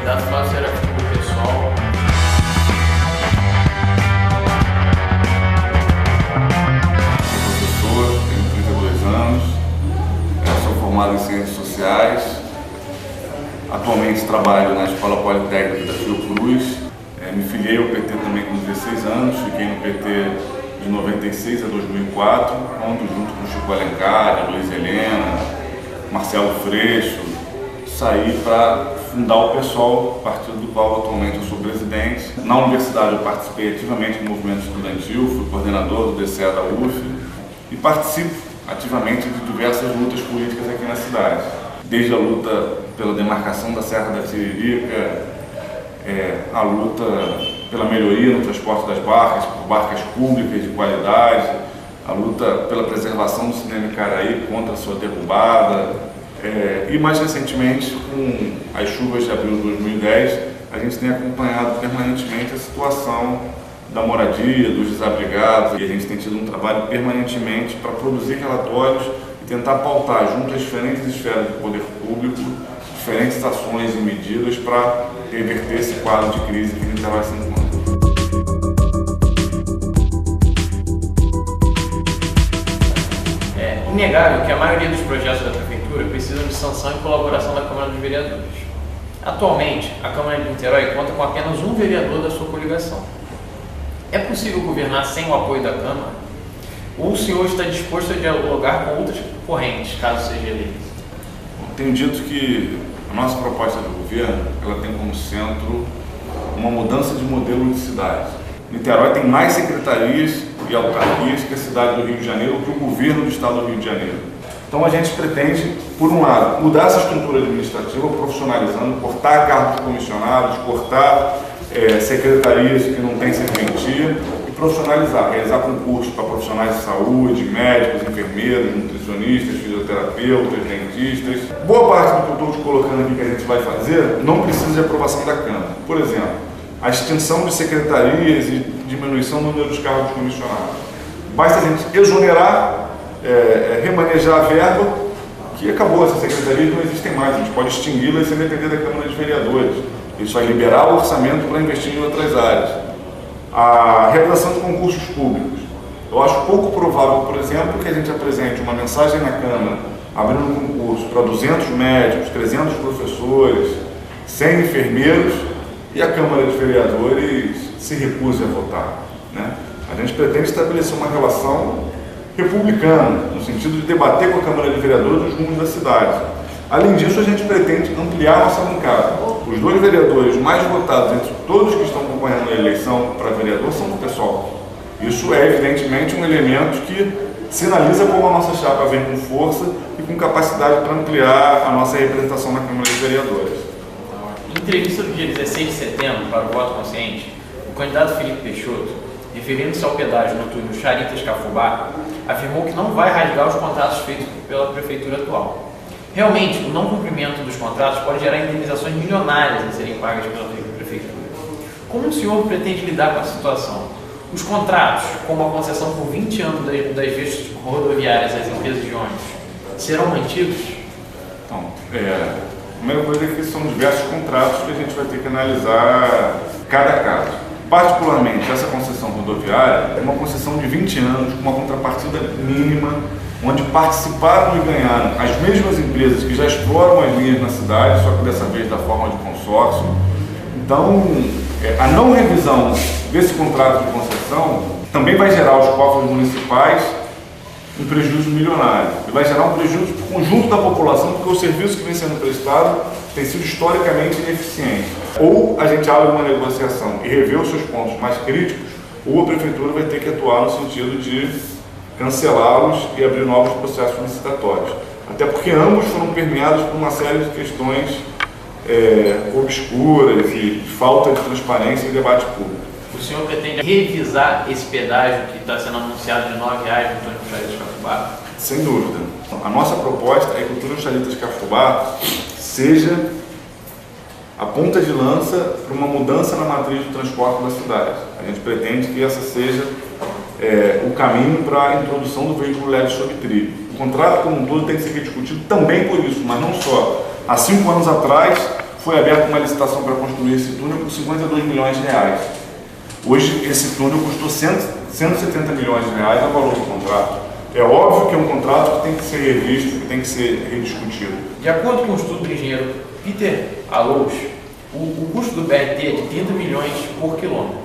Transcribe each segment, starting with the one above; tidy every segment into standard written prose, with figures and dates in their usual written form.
candidato fala será o pessoal. Sou professor, tenho 32 anos, sou formado em Ciências Sociais. Atualmente trabalho na Escola Politécnica da Fiocruz. Me filiei ao PT também com 16 anos, fiquei no PT de 96 a 2004, onde junto com Chico Alencar, Luiz Helena, Marcelo Freixo, saí para fundar o PSOL, partido do qual atualmente eu sou presidente. Na universidade eu participei ativamente do movimento estudantil, fui coordenador do DCE da UF e participo ativamente de diversas lutas políticas aqui na cidade. Desde a luta pela demarcação da Serra da Tiririca, a luta pela melhoria no transporte das barcas, por barcas públicas de qualidade, a luta pela preservação do cinema Icaraí contra a sua derrubada, e mais recentemente, com as chuvas de abril de 2010, a gente tem acompanhado permanentemente a situação da moradia, dos desabrigados, e a gente tem tido um trabalho permanentemente para produzir relatórios e tentar pautar junto às diferentes esferas do poder público diferentes ações e medidas para reverter esse quadro de crise que a gente vai se encontrando. É inegável que a maioria dos projetos da Prefeitura precisam de sanção e colaboração da Câmara dos Vereadores. Atualmente, a Câmara de Niterói conta com apenas um vereador da sua coligação. É possível governar sem o apoio da Câmara? Ou o senhor está disposto a dialogar com outras correntes, caso seja eleito? Tenho dito que a nossa proposta de governo ela tem como centro uma mudança de modelo de cidade. Niterói tem mais secretarias e autarquias que a cidade do Rio de Janeiro, que o governo do estado do Rio de Janeiro. Então a gente pretende, por um lado, mudar essa estrutura administrativa, profissionalizando, cortar cargos comissionados, cortar secretarias que não têm serventia e profissionalizar, realizar concursos para profissionais de saúde, médicos, enfermeiros, nutricionistas, fisioterapeutas, dentistas. Boa parte do que eu estou colocando aqui que a gente vai fazer não precisa de aprovação da Câmara. Por exemplo, a extinção de secretarias e diminuição do número dos cargos comissionados. Basta a gente exonerar, remanejar a verba, que acabou, essas secretarias não existem mais, a gente pode extingui-las sem depender da Câmara de Vereadores. Isso vai liberar o orçamento para investir em outras áreas. A realização de concursos públicos. Eu acho pouco provável, por exemplo, que a gente apresente uma mensagem na Câmara abrindo um concurso para 200 médicos, 300 professores, 100 enfermeiros e a Câmara de Vereadores se recuse a votar, né? A gente pretende estabelecer uma relação republicana, no sentido de debater com a Câmara de Vereadores os rumos da cidade. Além disso, a gente pretende ampliar a nossa bancada. Os 2 vereadores mais votados entre todos que estão concorrendo à eleição para vereador são do PSOL. Isso é, evidentemente, um elemento que sinaliza como a nossa chapa vem com força e com capacidade para ampliar a nossa representação na Câmara de Vereadores. Em entrevista do dia 16 de setembro para o Voto Consciente, o candidato Felipe Peixoto, referindo-se ao pedágio noturno Charitas-Cafubá, afirmou que não vai rasgar os contratos feitos pela Prefeitura atual. Realmente, o não cumprimento dos contratos pode gerar indenizações milionárias a serem pagas pela Prefeitura. Como o senhor pretende lidar com a situação? Os contratos, como a concessão por 20 anos das vias rodoviárias às empresas de ônibus, serão mantidos? Então, a primeira coisa é que são diversos contratos que a gente vai ter que analisar cada caso. Particularmente, essa concessão rodoviária é uma concessão de 20 anos com uma contrapartida mínima, onde participaram e ganharam as mesmas empresas que já exploram as linhas na cidade, só que dessa vez da forma de consórcio. Então, a não revisão desse contrato de concessão também vai gerar aos cofres municipais um prejuízo milionário. E vai gerar um prejuízo para o conjunto da população, porque o serviço que vem sendo prestado tem sido historicamente ineficiente. Ou a gente abre uma negociação e revê os seus pontos mais críticos, ou a Prefeitura vai ter que atuar no sentido de cancelá-los e abrir novos processos licitatórios. Até porque ambos foram permeados por uma série de questões obscuras e falta de transparência e debate público. O senhor pretende revisar esse pedágio que está sendo anunciado de R$ 9 no túnel Charitas-Cafubá? Sem dúvida. A nossa proposta é que o túnel Charitas-Cafubá seja a ponta de lança para uma mudança na matriz do transporte da cidade. A gente pretende que essa seja o caminho para a introdução do veículo leve sob trilho. O contrato como um todo tem que ser rediscutido também por isso, mas não só. Há 5 anos atrás foi aberta uma licitação para construir esse túnel por 52 milhões de reais. Hoje, esse túnel custou 170 milhões de reais no valor do contrato. É óbvio que é um contrato que tem que ser revisto, que tem que ser rediscutido. De acordo com o estudo do engenheiro Peter Alous, o custo do VLT é de 30 milhões por quilômetro,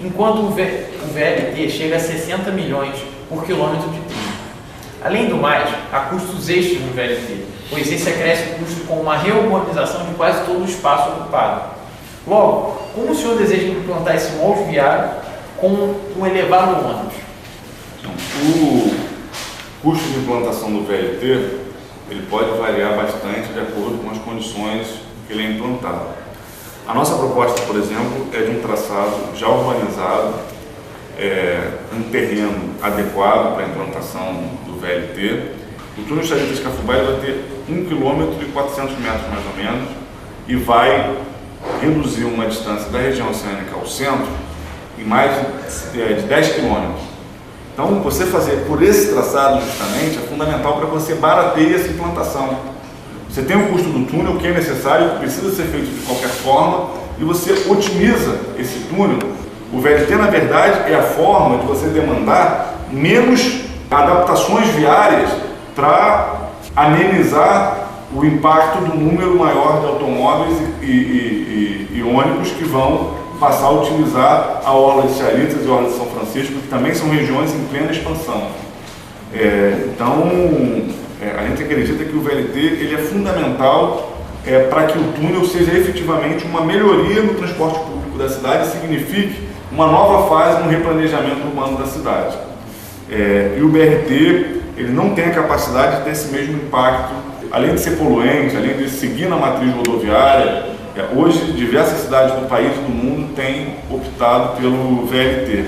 enquanto o VLT chega a 60 milhões por quilômetro de trilho. Além do mais, há custos extras no VLT, pois esse acresce o custo com uma reurbanização de quase todo o espaço ocupado. Logo, como o senhor deseja implantar esse molde viário com um elevado ônus? O custo de implantação do VLT ele pode variar bastante de acordo com as condições que ele é implantado. A nossa proposta, por exemplo, é de um traçado já urbanizado, um terreno adequado para a implantação do VLT. O túnel Charitas-Cafubá vai ter 1,4 km mais ou menos e vai reduzir uma distância da região oceânica ao centro em mais de 10 km. Então, você fazer por esse traçado justamente é fundamental para que você barateie essa implantação. Você tem o custo do túnel, que é necessário, que precisa ser feito de qualquer forma, e você otimiza esse túnel. O VLT, na verdade, é a forma de você demandar menos adaptações viárias para amenizar o impacto do número maior de automóveis e ônibus que vão passar a utilizar a Orla de Charitas e a Orla de São Francisco, que também são regiões em plena expansão. A gente acredita que o VLT ele é fundamental para que o túnel seja efetivamente uma melhoria no transporte público da cidade e signifique uma nova fase no replanejamento urbano da cidade. E o BRT ele não tem a capacidade de ter esse mesmo impacto, além de ser poluente, além de seguir na matriz rodoviária. Hoje, diversas cidades do país e do mundo têm optado pelo VLT.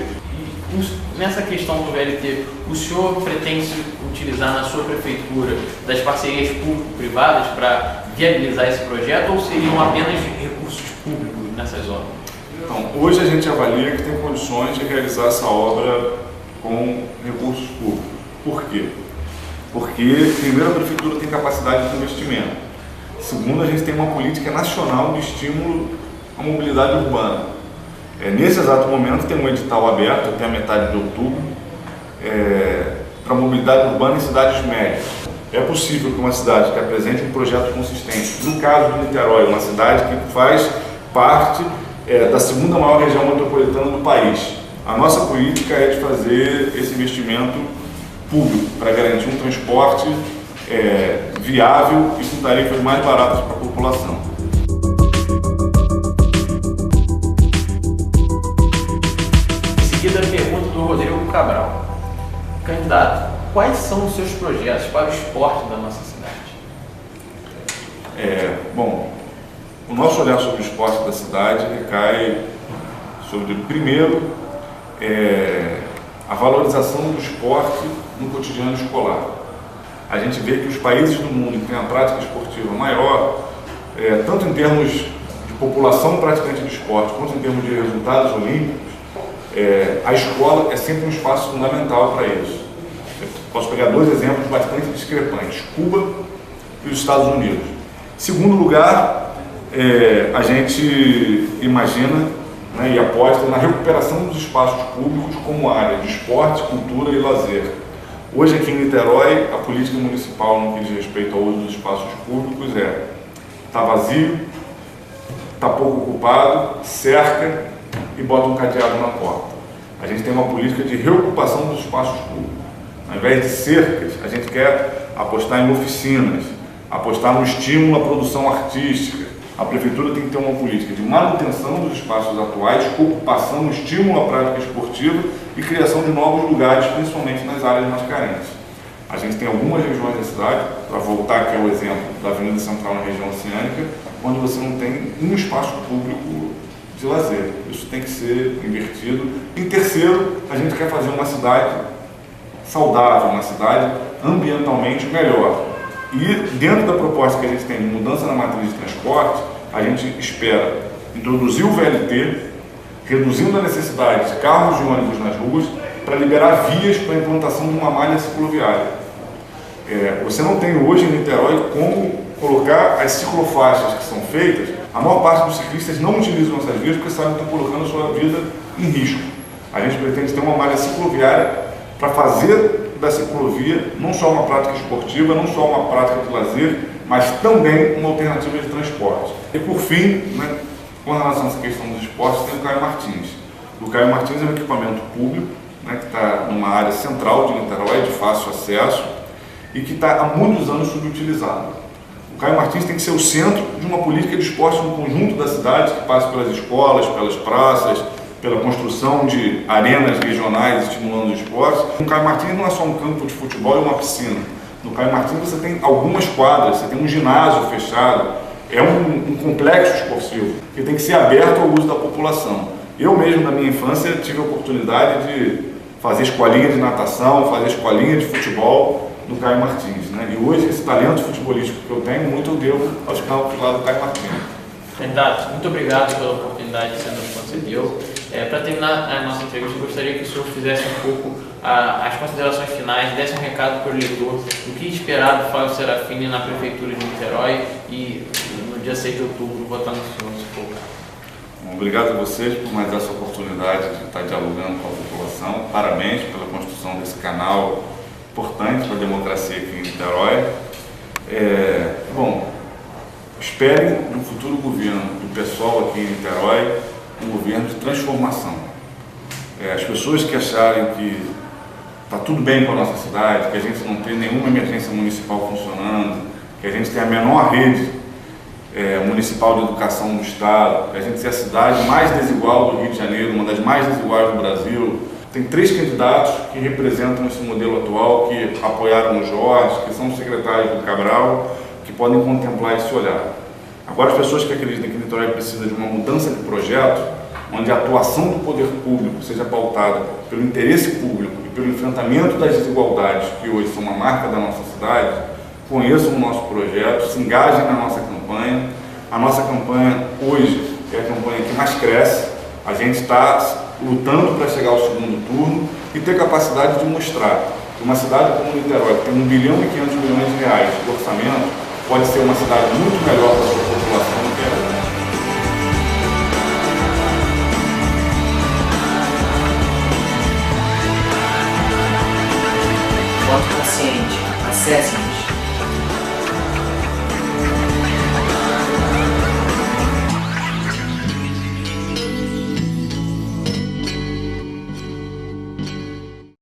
Nessa questão do VLT, o senhor pretende utilizar na sua prefeitura das parcerias público-privadas para viabilizar esse projeto ou seriam apenas recursos públicos nessas obras? Então, hoje a gente avalia que tem condições de realizar essa obra com recursos públicos. Por quê? Porque, primeiro, a prefeitura tem capacidade de investimento. Segundo, a gente tem uma política nacional de estímulo à mobilidade urbana. Nesse exato momento tem um edital aberto até a metade de outubro para mobilidade urbana em cidades médias. É possível que uma cidade que apresente um projeto consistente, no caso de Niterói, uma cidade que faz parte da segunda maior região metropolitana do país. A nossa política é de fazer esse investimento público para garantir um transporte viável e com tarifas mais baratas para a população. Em seguida, a pergunta do Rodrigo Cabral. Candidato, quais são os seus projetos para o esporte da nossa cidade? O nosso olhar sobre o esporte da cidade recai sobre, primeiro, a valorização do esporte no cotidiano escolar. A gente vê que os países do mundo que têm a prática esportiva maior, tanto em termos de população praticante de esporte, quanto em termos de resultados olímpicos, a escola é sempre um espaço fundamental para isso. Eu posso pegar dois exemplos bastante discrepantes, Cuba e os Estados Unidos. Em segundo lugar, a gente imagina e aposta na recuperação dos espaços públicos como área de esporte, cultura e lazer. Hoje aqui em Niterói, a política municipal no que diz respeito ao uso dos espaços públicos está vazio, está pouco ocupado, cerca e bota um cadeado na porta. A gente tem uma política de reocupação dos espaços públicos. Ao invés de cercas, a gente quer apostar em oficinas, apostar no estímulo à produção artística. A prefeitura tem que ter uma política de manutenção dos espaços atuais, ocupação, estímulo à prática esportiva e criação de novos lugares, principalmente nas áreas mais carentes. A gente tem algumas regiões da cidade, para voltar aqui ao exemplo da Avenida Central na região oceânica, onde você não tem um espaço público de lazer. Isso tem que ser invertido. Em terceiro, a gente quer fazer uma cidade saudável, uma cidade ambientalmente melhor. E dentro da proposta que a gente tem de mudança na matriz de transporte, a gente espera introduzir o VLT, reduzindo a necessidade de carros e ônibus nas ruas, para liberar vias para a implantação de uma malha cicloviária. Você não tem hoje em Niterói como colocar as ciclofaixas que são feitas. A maior parte dos ciclistas não utilizam essas vias porque sabem que estão colocando a sua vida em risco. A gente pretende ter uma malha cicloviária para fazer da ciclovia não só uma prática esportiva, não só uma prática de lazer, mas também uma alternativa de transporte. E por fim, né, com relação a essa questão dos esportes, tem o Caio Martins. O Caio Martins é um equipamento público, né, que está numa área central de Niterói, de fácil acesso, e que está há muitos anos subutilizado. O Caio Martins tem que ser o centro de uma política de esporte no conjunto da cidade, que passa pelas escolas, pelas praças, pela construção de arenas regionais estimulando os esportes. O Caio Martins não é só um campo de futebol e uma piscina. No Caio Martins você tem algumas quadras, você tem um ginásio fechado, é um complexo esportivo que tem que ser aberto ao uso da população. Eu mesmo, na minha infância, tive a oportunidade de fazer escolinha de natação, fazer escolinha de futebol no Caio Martins, né? E hoje esse talento futebolístico que eu tenho, muito eu devo aos campos lá do Caio Martins. Candidato, muito obrigado pela oportunidade que você nos concedeu. Para terminar a nossa entrevista, eu gostaria que o senhor fizesse um pouco as considerações finais, desse um recado para o eleitor do que esperar do Flávio Serafini na Prefeitura de Niterói e no dia 6 de outubro, votando no senhor, se for. Bom, obrigado a vocês por mais essa oportunidade de estar dialogando com a população. Parabéns pela construção desse canal importante para a democracia aqui em Niterói. Bom, esperem no futuro governo do pessoal aqui em Niterói um governo de transformação. As pessoas que acharem que está tudo bem com a nossa cidade, que a gente não tem nenhuma emergência municipal funcionando, que a gente tem a menor rede municipal de educação do estado, que a gente é a cidade mais desigual do Rio de Janeiro, uma das mais desiguais do Brasil. Tem 3 candidatos que representam esse modelo atual, que apoiaram o Jorge, que são secretários do Cabral, que podem contemplar esse olhar. Agora, as pessoas que acreditam que Niterói precisa de uma mudança de projeto, onde a atuação do poder público seja pautada pelo interesse público e pelo enfrentamento das desigualdades que hoje são uma marca da nossa cidade, conheçam o nosso projeto, se engajem na nossa campanha. A nossa campanha hoje é a campanha que mais cresce. A gente está lutando para chegar ao segundo turno e ter capacidade de mostrar que uma cidade como Niterói, que tem 1,5 bilhão de reais de orçamento, pode ser uma cidade muito melhor para a sua população do que é hoje. Voto consciente. Acesse